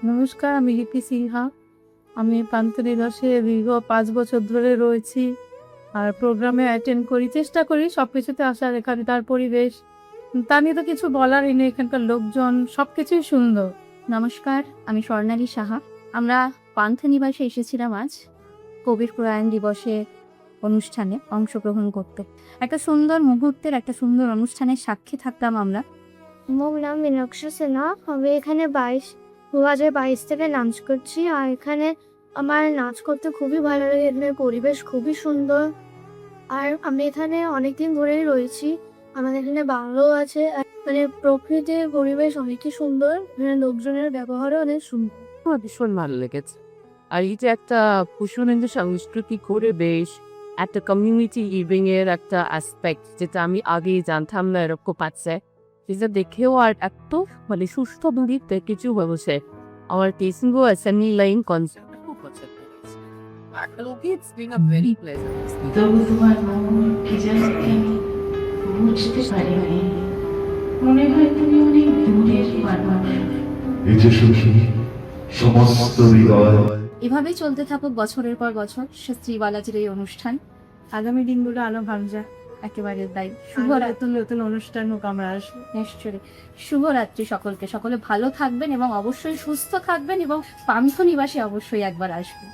নমস্কার, আমি লিপি সিনহা। আমি পান্থনিবাসে দীর্ঘ ৫ বছর ধরে রয়েছি। আর প্রোগ্রামে অ্যাটেন্ড করি, চেষ্টা করি সবকিছুতে আসার। এখানকার পরিবেশ তা নিয়ে তো কিছু বলারই নেই। এখানকার লোকজন সবকিছুই সুন্দর। নমস্কার, আমি স্বর্ণালী সাহা। আমরা পান্থনিবাসে এসেছিলাম আজ কবির প্রয়াণ দিবসে অনুষ্ঠানে অংশগ্রহণ করতে। একটা সুন্দর মুহূর্তের, একটা সুন্দর অনুষ্ঠানের সাক্ষী থাকলাম আমরা। মোর নাম মীনাক্ষী সিনহা। আমি এখানে 2022 থেকে নাচ করছি। আর এখানে আমার নাচ করতে খুবই ভালো লাগে। এখানের পরিবেশ খুবই সুন্দর। আর আমি এখানে অনেকদিন ধরেই রয়েছি। আমাদের এখানে বাংলাও আছে। আর মানে প্রকৃতির পরিবেশ অনেকই সুন্দর। এখানে লোকজনের ব্যবহারও অনেক সুন্দর। আমার ভীষণ ভালো লেগেছে। আর এই যে একটা প্রচলিত সাংস্কৃতিক পরিবেশ, একটা কমিউনিটি লিভিং এর একটা অ্যাসপেক্ট যেটা আমি আগেই জানতাম না এরকম আছে, যেটা দেখেও আর এত মানে সুস্থ দূরিতে কিছু হয়েছে। আমার টেসিংও অ্যাসেম্বলি লাইন কনসার্ট খুব পছন্দ হয়েছে। It's been a very pleasant. তবু তোমার মনকে যেন আমি বুঝতে পারিনি। মনে হয় তুমি অনেক দূরের মানুষ। এই যে সুখী সমস্ত হৃদয়। এভাবেই চলতে থাকুক বছরের পর বছর শ্রী বালাজির এই অনুষ্ঠান। আগামী দিনগুলো আলো ভালো যাক। একেবারে তাই। নতুন নতুন অনুষ্ঠান হোক, আমরা আসবো। নিশ্চয়ই। শুভরাত্রি সকলকে। সকলে ভালো থাকবেন এবং অবশ্যই সুস্থ থাকবেন এবং পান্থনিবাসে অবশ্যই একবার আসবেন।